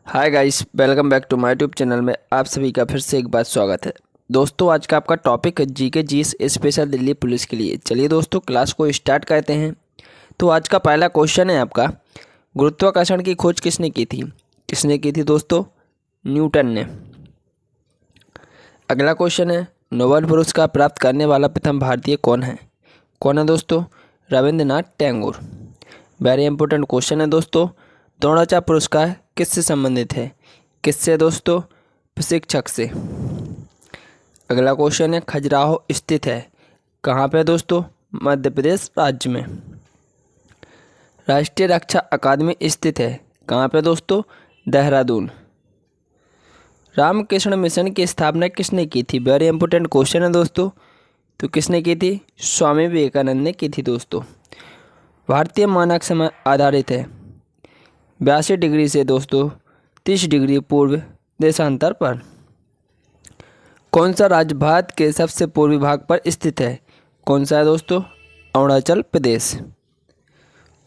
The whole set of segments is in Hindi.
Hi guys, welcome back to my YouTube channel में आप सभी का फिर से एक बार स्वागत है। दोस्तों, आज का आपका टॉपिक है GK GS special Delhi police के लिए। चलिए दोस्तों, क्लास को स्टार्ट करते हैं। तो आज का पहला क्वेश्चन है आपका, गुरुत्वाकर्षण की खोज किसने की थी? किसने की थी दोस्तों? न्यूटन ने। अगला क्वेश्चन है, नोबेल पुरस्कार प्राप्त करने वाला प्रथम भारतीय कौन है? कौन है दोस्तों? Rabindranath Tagore. Very important question है दोस्तों। द्रोणाचार्य पुरस्कार किससे संबंधित है? किससे दोस्तों? प्रशिक्षक से। अगला क्वेश्चन है, खजुराहो स्थित है कहाँ पे दोस्तों? मध्य प्रदेश राज्य में। राष्ट्रीय रक्षा अकादमी स्थित है कहाँ पे दोस्तों? देहरादून। रामकृष्ण मिशन की स्थापना किसने की थी? वेरी इंपॉर्टेंट क्वेश्चन है दोस्तों। तो किसने की थी? स्वामी विवेकानंद ने की थी दोस्तों। भारतीय मानक समय आधारित है 82 डिग्री से दोस्तों 30 डिग्री पूर्व देशांतर पर। कौन सा राज्य भारत के सबसे पूर्वी भाग पर स्थित है? कौन सा है दोस्तों? अरुणाचल प्रदेश।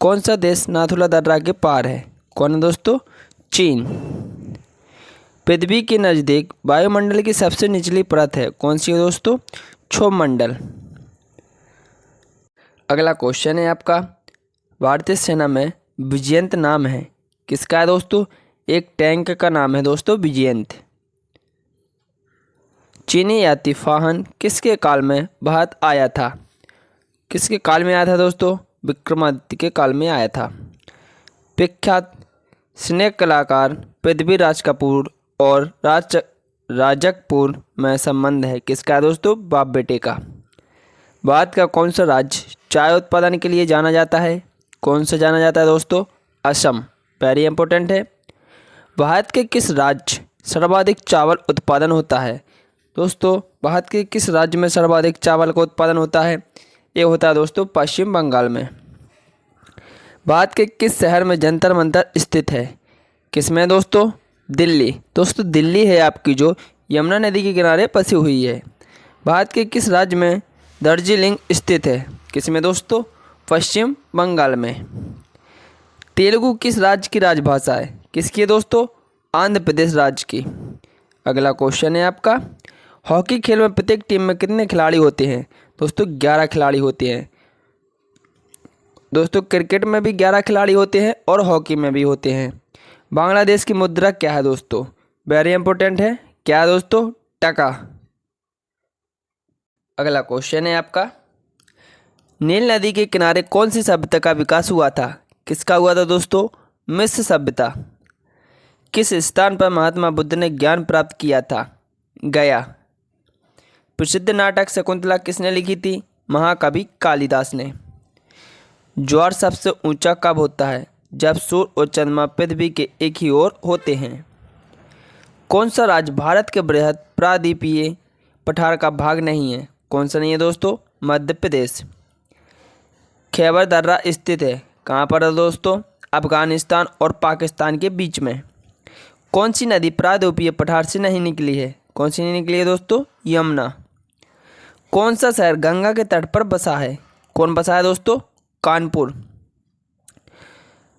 कौन सा देश नाथुला दर्रा के पार है? कौन है दोस्तों? चीन। पृथ्वी के नज़दीक वायुमंडल की सबसे निचली परत है कौन सी है दोस्तों? क्षोभ मंडल। अगला क्वेश्चन है आपका, भारतीय सेना में विजयंत नाम है किसका है दोस्तों? एक टैंक का नाम है दोस्तों विजयंत। चीनी यात्री फाहन किसके काल में भारत आया था? किसके काल में आया था दोस्तों? विक्रमादित्य के काल में आया था। विख्यात स्नेक कलाकार पृथ्वीराज कपूर और राजकपूर में संबंध है किसका है दोस्तों? बाप बेटे का। भारत का कौन सा राज्य चाय उत्पादन के लिए जाना जाता है? कौन सा जाना जाता है दोस्तों? असम। वेरी इंपॉर्टेंट है। भारत के किस राज्य सर्वाधिक चावल उत्पादन होता है? दोस्तों, भारत के किस राज्य में सर्वाधिक चावल का उत्पादन होता है? ये होता है दोस्तों पश्चिम बंगाल में। भारत के किस शहर में जंतर मंतर स्थित है? किसमें दोस्तों? दिल्ली। दोस्तों, दिल्ली है आपकी जो यमुना नदी के किनारे बसी हुई है। भारत के किस राज्य में दार्जिलिंग स्थित है? किसमें दोस्तों? पश्चिम बंगाल में। तेलुगु किस राज्य की राजभाषा है? किसकी है दोस्तों? आंध्र प्रदेश राज्य की। अगला क्वेश्चन है आपका, हॉकी खेल में प्रत्येक टीम में कितने खिलाड़ी होते हैं? दोस्तों, 11 खिलाड़ी होते हैं। दोस्तों, क्रिकेट में भी 11 खिलाड़ी होते हैं और हॉकी में भी होते हैं। बांग्लादेश की मुद्रा क्या है दोस्तों? वेरी इंपॉर्टेंट है। क्या है दोस्तों? टका। अगला क्वेश्चन है आपका, नील नदी के किनारे कौन सी सभ्यता का विकास हुआ था? किसका हुआ था दोस्तों? मिस्र सभ्यता। किस स्थान पर महात्मा बुद्ध ने ज्ञान प्राप्त किया था? गया। प्रसिद्ध नाटक शकुंतला किसने लिखी थी? महाकवि कालिदास ने। ज्वार सबसे ऊंचा कब होता है? जब सूर्य और चंद्रमा पृथ्वी के एक ही ओर होते हैं। कौन सा राज्य भारत के बृहद प्रायद्वीपीय पठार का भाग नहीं है? कौन सा नहीं है दोस्तों? मध्य प्रदेश। खैबर दर्रा स्थित है कहाँ पर है दोस्तों? अफगानिस्तान और पाकिस्तान के बीच में। कौन सी नदी प्रायद्वीपीय पठार से नहीं निकली है? कौन सी नहीं निकली है दोस्तों? यमुना। कौन सा शहर गंगा के तट पर बसा है? कौन बसा है दोस्तों? कानपुर।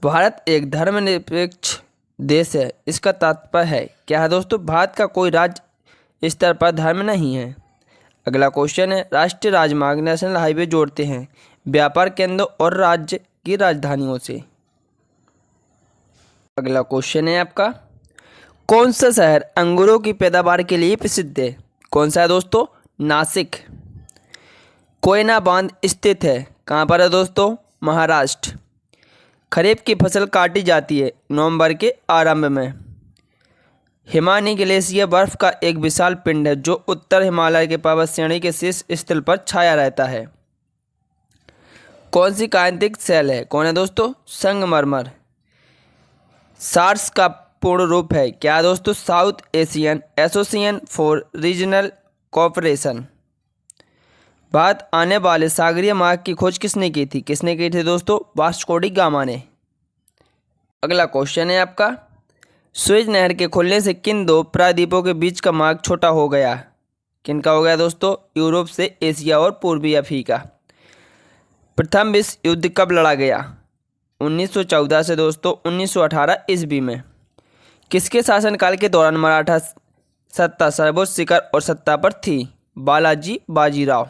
भारत एक धर्मनिरपेक्ष देश है इसका तात्पर्य है क्या है दोस्तों? भारत का कोई राज्य स्तर पर धर्म नहीं है। अगला क्वेश्चन है, राष्ट्रीय राजमार्ग नेशनल हाईवे जोड़ते हैं व्यापार केंद्रों और राज्य की राजधानियों से। अगला क्वेश्चन है आपका, कौन सा शहर अंगूरों की पैदावार के लिए प्रसिद्ध है? कौन सा है दोस्तों? नासिक। कोयना बांध स्थित है कहाँ पर है दोस्तों? महाराष्ट्र। खरीफ की फसल काटी जाती है नवंबर के आरंभ में। हिमानी ग्लेशियर बर्फ का एक विशाल पिंड है जो उत्तर हिमालय के पर्वत श्रेणी के शीर्ष स्थल पर छाया रहता है। कौन सी कांतिक शैल है? कौन है दोस्तों? संगमरमर। सार्स का पूर्ण रूप है क्या दोस्तों? South Asian association for regional cooperation. Bharat आने वाले सागरीय मार्ग की खोज किसने की थी? किसने की थी दोस्तों? वास्को डी गामा ने। अगला क्वेश्चन है आपका, सुएज नहर के खुलने से किन दो प्रायद्वीपों के बीच का मार्ग छोटा हो गया? किनका हो गया दोस्तों? यूरोप से एशिया और पूर्वी अफ्रीका। प्रथम विश्व युद्ध कब लड़ा गया? 1914 से दोस्तों 1918 ईस्वी में। किसके शासनकाल के दौरान मराठा सत्ता सर्वोच्च शिखर और सत्ता पर थी? बालाजी बाजीराव।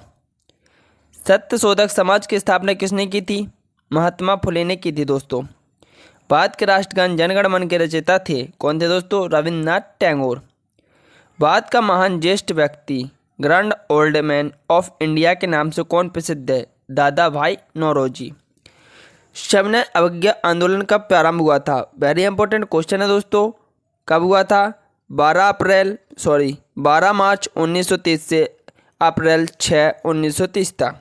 सत्यशोधक समाज की स्थापना किसने की थी? महात्मा फुले ने की थी दोस्तों। भारत के राष्ट्रगान जनगण मन के रचयिता थे? कौन थे दोस्तों? रविन्द्रनाथ टैगोर। भारत का महान ज्येष्ठ व्यक्ति grand old man of India के नाम से कौन प्रसिद्ध है? दादा भाई नौरोजी। सविनय अवज्ञा आंदोलन कब प्रारंभ हुआ था? वेरी इंपॉर्टेंट क्वेश्चन है दोस्तों। कब हुआ था? 12 मार्च 1930 से अप्रैल 6, 1930 तक।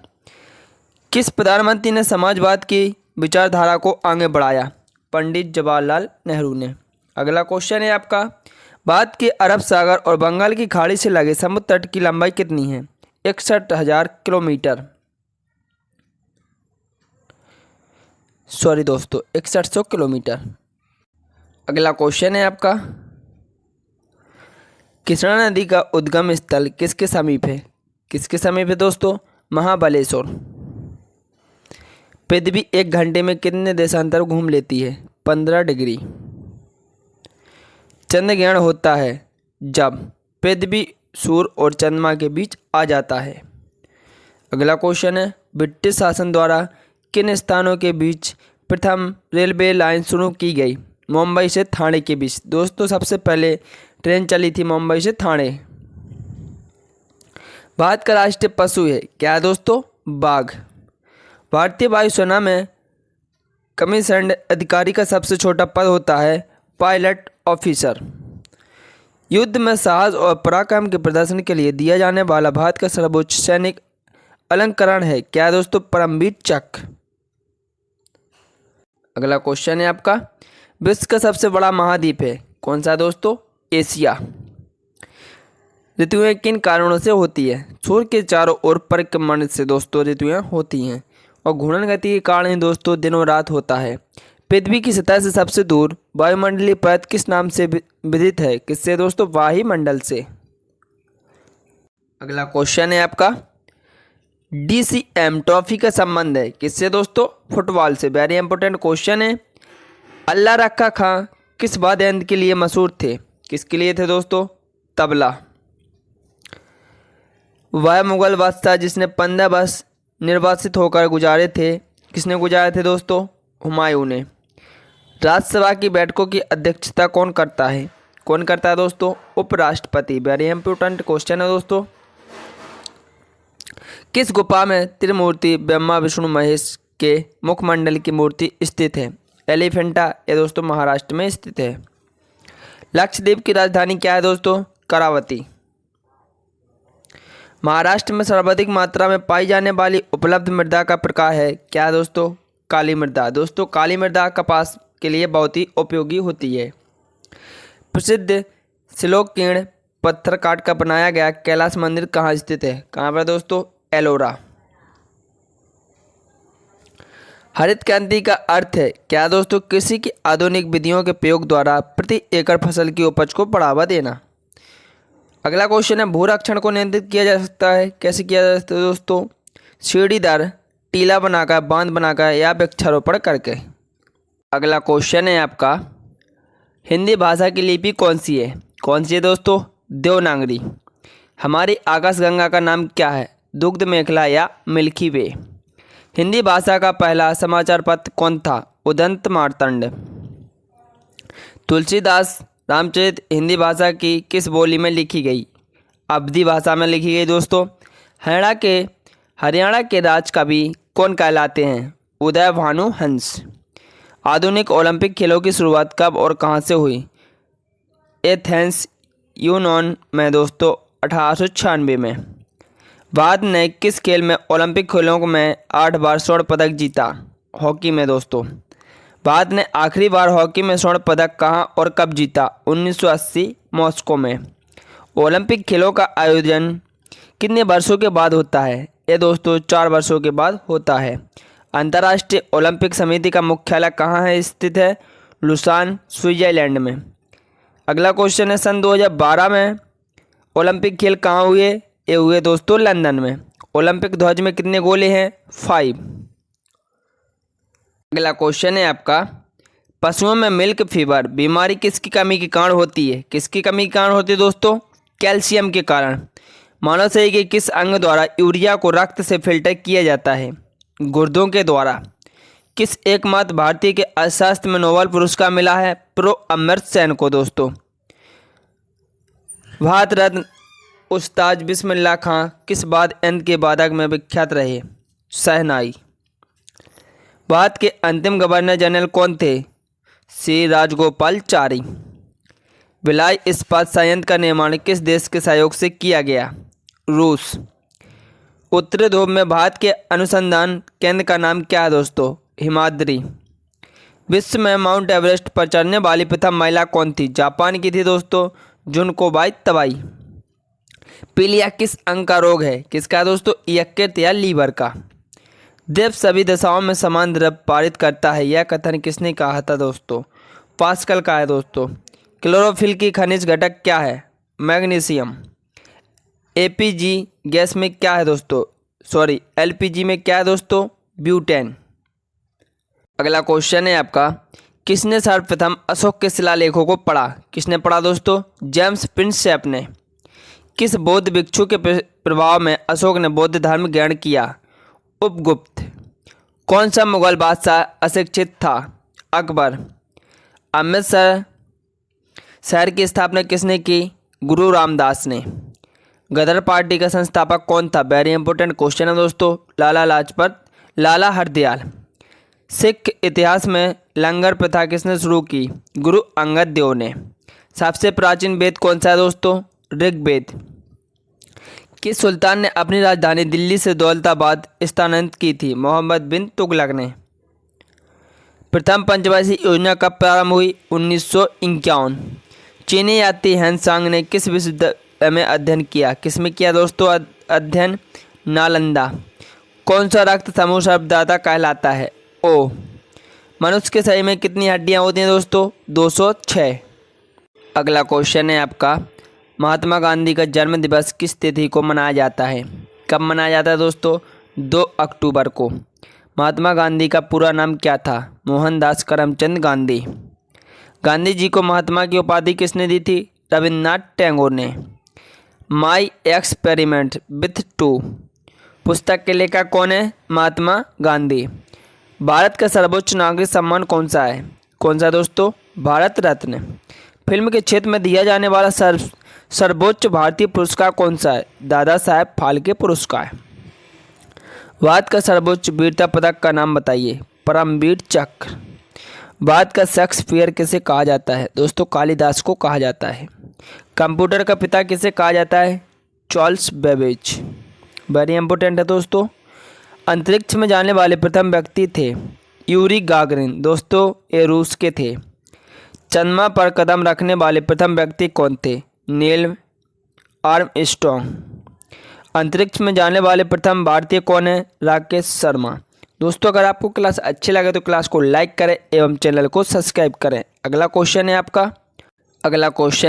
किस प्रधानमंत्री ने समाजवाद की विचारधारा को आगे बढ़ाया? पंडित जवाहरलाल नेहरू ने। अगला क्वेश्चन है आपका, भारत के अरब सागर और बंगाल की खाड़ी से लगे समुद्र तट की लंबाई कितनी है? 61,000 किलोमीटर। सॉरी दोस्तों, 6100 किलोमीटर। अगला क्वेश्चन है आपका, कृष्णा नदी का उद्गम स्थल किसके समीप है? किसके समीप है दोस्तों? महाबलेश्वर। पृथ्वी 1 घंटे में कितने देशांतर घूम लेती है? 15 डिग्री। चंद्र ग्रहण होता है जब पृथ्वी सूर्य और चंद्रमा के बीच आ जाता है। अगला क्वेश्चन है, ब्रिटिश शासन द्वारा किन स्थानों के बीच प्रथम रेलवे लाइन शुरू की गई? मुंबई से ठाणे के बीच। दोस्तों सबसे पहले ट्रेन चली थी मुंबई से ठाणे। भारत का राष्ट्रीय पशु है क्या है दोस्तों? बाघ। भारतीय वायुसेना में कमीशन्ड अधिकारी का सबसे छोटा पद होता है पायलट ऑफिसर। युद्ध में साहस और पराक्रम के प्रदर्शन के लिए दिया जाने वाला भारत का सर्वोच्च सैनिक अलंकरण है क्या है दोस्तों? परमवीर चक्र। अगला क्वेश्चन है आपका, विश्व का सबसे बड़ा महाद्वीप है कौन सा दोस्तों? एशिया। ऋतुएं किन कारणों से होती है? सूर्य के चारों ओर परिक्रमण से दोस्तों ऋतुएं होती हैं, और घूर्णन गति के कारण ही दोस्तों दिनों रात होता है। पृथ्वी की सतह से सबसे दूर वायुमंडलीय परत किस नाम से विदित है? किससे दोस्तों? वायुमंडल से। अगला क्वेश्चन है आपका, DCM ट्रॉफी का संबंध है किससे दोस्तों? फुटबॉल से। वेरी इंपॉर्टेंट क्वेश्चन है। अल्लाह रखा खां किस वाद्य यंत्र के लिए मशहूर थे? किसके लिए थे दोस्तों? तबला। वह मुगल बादशाह जिसने 15 वर्ष निर्वासित होकर गुजारे थे, किसने गुजारे थे दोस्तों? हुमायूं ने। राज्यसभा की बैठकों की अध्यक्षता कौन करता है? कौन करता है दोस्तों? उपराष्ट्रपति। वेरी इंपॉर्टेंट क्वेश्चन है दोस्तों। किस गुफा में त्रिमूर्ति ब्रह्मा विष्णु महेश के मुखमंडल की मूर्ति स्थित है? एलिफेंटा ये दोस्तों महाराष्ट्र में स्थित है। लक्षद्वीप की राजधानी क्या है दोस्तों? करावती। महाराष्ट्र में सर्वाधिक मात्रा में पाई जाने वाली उपलब्ध मृदा का प्रकार है क्या है दोस्तों? काली मृदा। दोस्तों काली मृदा कपास के लिए बहुत ही उपयोगी होती है। प्रसिद्ध शिलाकीर्ण पत्थर काट कर बनाया गया कैलाश मंदिर कहाँ स्थित है? कहाँ पर दोस्तों? एलोरा। हरित क्रांति का अर्थ है क्या दोस्तों? कृषि की आधुनिक विधियों के प्रयोग द्वारा प्रति एकड़ फसल की उपज को बढ़ावा देना। अगला क्वेश्चन है, भूरक्षण को नियंत्रित किया जा सकता है कैसे किया जा सकता है दोस्तों? सीढ़ीदार टीला बनाकर, बांध बनाकर या वृक्षारोपण करके। अगला क्वेश्चन है आपका, हिंदी भाषा की लिपि कौन सी है? कौन सी है दोस्तों? देवनागरी। हमारी आकाशगंगा का नाम क्या है? दुग्ध मेखला या मिल्की वे। हिंदी भाषा का पहला समाचार पत्र कौन था? उदंत मार्तंड। तुलसीदास रामचरित हिंदी भाषा की किस बोली में लिखी गई? अवधी भाषा में लिखी गई दोस्तों। हरियाणा के राज कवि कौन कहलाते हैं? उदय भानु हंस। आधुनिक ओलंपिक खेलों की शुरुआत कब और कहां से हुई? एथेंस यूनान में दोस्तों 1896 में। भारत ने किस खेल में ओलंपिक खेलों में 8 बार स्वर्ण पदक जीता? हॉकी में दोस्तों। भारत ने आखिरी बार हॉकी में स्वर्ण पदक कहां और कब जीता? 1980 मॉस्को में। ओलंपिक खेलों का आयोजन कितने वर्षों के बाद होता है? ये दोस्तों 4 वर्षों के बाद होता है। अंतर्राष्ट्रीय ओलंपिक समिति का मुख्यालय कहाँ है स्थित है? लुसान स्विट्जरलैंड में। अगला क्वेश्चन है, सन 2012 में ओलंपिक खेल कहाँ हुए? ये हुए दोस्तों लंदन में। ओलंपिक ध्वज में कितने गोले हैं? 5। अगला क्वेश्चन है आपका, पशुओं में मिल्क फीवर बीमारी किसकी कमी के कारण होती है? किसकी कमी के कारण होती है दोस्तों? कैल्शियम के कारण। मानव शरीर के किस अंग द्वारा यूरिया को रक्त से फिल्टर किया जाता है? गुर्दों के द्वारा। किस एकमात्र भारतीय के अर्थशास्त्र में नोबेल पुरस्कार मिला है? प्रो अमर्त्य सेन को दोस्तों। भारत रत्न उस्ताद बिस्मिल्लाह खां किस वाद्य यंत्र के वादक में विख्यात रहे? शहनाई। भारत के अंतिम गवर्नर जनरल कौन थे? श्री राजगोपालाचारी। भिलाई इस्पात संयंत्र का निर्माण किस देश के सहयोग से किया गया? रूस। उत्तरी ध्रुव में भारत के अनुसंधान केंद्र का नाम क्या है दोस्तों? हिमाद्री। विश्व में माउंट एवरेस्ट पर चढ़ने वाली प्रथम महिला कौन थी? जापान की थी दोस्तों, जुनको तबाई। पीलिया किस अंग का रोग है? किसका दोस्तों? यकृत या लीवर का। देव सभी दशाओं में समान द्रव पारित करता है, यह कथन किसने कहा था दोस्तों? पास्कल का है दोस्तों। क्लोरोफिल की खनिज घटक क्या है? मैग्नीशियम। एपीजी गैस में क्या है दोस्तों? एलपीजी में क्या है दोस्तों? ब्यूटेन। अगला क्वेश्चन है आपका, किसने सर्वप्रथम अशोक के शिलालेखों को पढ़ा? किसने पढ़ा दोस्तों? जेम्स प्रिंसेप ने। किस बौद्ध भिक्षु के प्रभाव में अशोक ने बौद्ध धर्म ग्रहण किया? उपगुप्त। कौन सा मुगल बादशाह अशिक्षित था? अकबर। अमृतसर शहर की स्थापना किसने की? गुरु रामदास ने। गदर पार्टी का संस्थापक कौन था? वेरी इंपॉर्टेंट क्वेश्चन है दोस्तों। लाला हरदयाल। सिख इतिहास में लंगर प्रथा किसने शुरू की? गुरु अंगद देव ने। सबसे प्राचीन वेद कौन सा है दोस्तों? ऋग्वेद। किस सुल्तान ने अपनी राजधानी दिल्ली से दौलताबाद स्थानांतरित की थी? मोहम्मद बिन तुगलक ने। प्रथम पंचवर्षीय योजना कब प्रारंभ हुई? 1951। चीनी यात्री हेनसांग ने किस विश्वविद्यालय में अध्ययन किया? किस में किया दोस्तों अध्ययन? नालंदा। कौन सा रक्त समूह सर्वदाता कहलाता है? ओ। मनुष्य के शरीर में कितनी हड्डियां होती हैं दोस्तों? 206। अगला क्वेश्चन है आपका, महात्मा गांधी का जन्म दिवस किस तिथि को मनाया जाता है? कब मनाया जाता है दोस्तों? 2 अक्टूबर को। महात्मा गांधी का पूरा नाम क्या था? मोहनदास करमचंद गांधी। गांधी जी को महात्मा की उपाधि किसने दी थी? रविन्द्रनाथ टैगोर ने। माई एक्सपेरिमेंट विथ टू पुस्तक के लेखक कौन है? महात्मा गांधी। भारत का सर्वोच्च नागरिक सम्मान कौन सा है? कौन सा दोस्तों? भारत रत्न। फिल्म के क्षेत्र में दिया जाने वाला सर्वोच्च भारतीय पुरस्कार कौन सा है? दादा साहेब फाल्के पुरस्कार। भारत का सर्वोच्च वीरता पदक का नाम बताइए। परमवीर चक्र। भारत का शेक्सपियर किसे कहा जाता है? दोस्तों कालिदास को कहा जाता है। कंप्यूटर का पिता किसे कहा जाता है? Charles Babbage. वेरी इंपॉर्टेंट है दोस्तों। अंतरिक्ष में जाने वाले प्रथम व्यक्ति थे यूरी गागरिन। दोस्तों ये रूस के थे। चंद्रमा पर कदम रखने वाले प्रथम व्यक्ति कौन थे? Neil Armstrong. अंतरिक्ष में जाने वाले प्रथम भारतीय कौन है? राकेश शर्मा। दोस्तों अगर आपको क्लास अच्छी लगे तो क्लास को लाइक करें एवं चैनल को सब्सक्राइब करें। अगला क्वेश्चन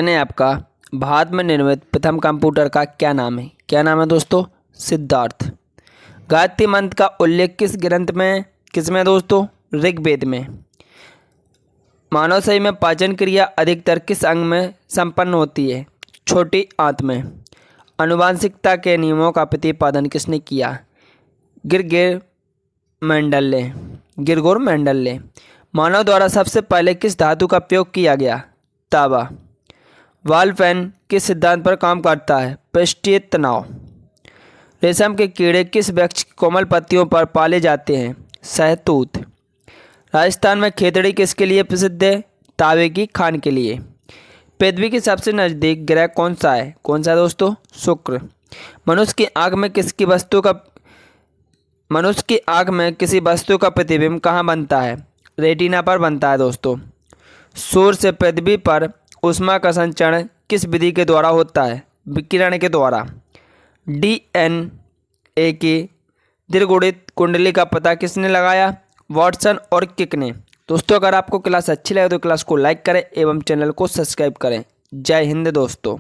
है आपका, भारत में निर्मित प्रथम कंप्यूटर का क्या नाम है? क्या नाम है दोस्तों? सिद्धार्थ। गायत्री मंत्र का उल्लेख किस ग्रंथ में? किसमें दोस्तों? ऋग्वेद में। मानव शरीर में पाचन क्रिया अधिकतर किस अंग में संपन्न होती है? छोटी आंत में। आनुवांशिकता के नियमों का प्रतिपादन किसने किया? ग्रिगोर मेंडल ने। मानव द्वारा सबसे पहले किस धातु का प्रयोग किया गया? तांबा। वाल्फेन किस सिद्धांत पर काम करता है? पृष्ठीय तनाव। रेशम के कीड़े किस वृक्ष की कोमल पत्तियों पर पाले जाते हैं? सहतूत। राजस्थान में खेतड़ी किसके लिए प्रसिद्ध है? तांबे की खान के लिए। पृथ्वी के सबसे नज़दीक ग्रह कौन सा है? कौन सा दोस्तों? शुक्र। मनुष्य की आँख में किसी वस्तु का प्रतिबिंब कहाँ बनता है? रेटिना पर बनता है दोस्तों। सूर्य से पृथ्वी पर ऊष्मा का संचरण किस विधि के द्वारा होता है? विकिरण के द्वारा। DNA की दीर्घुणित कुंडली का पता किसने लगाया? वॉटसन और किक ने। दोस्तों अगर आपको क्लास अच्छी लगे तो क्लास को लाइक करें एवं चैनल को सब्सक्राइब करें। जय हिंद दोस्तों।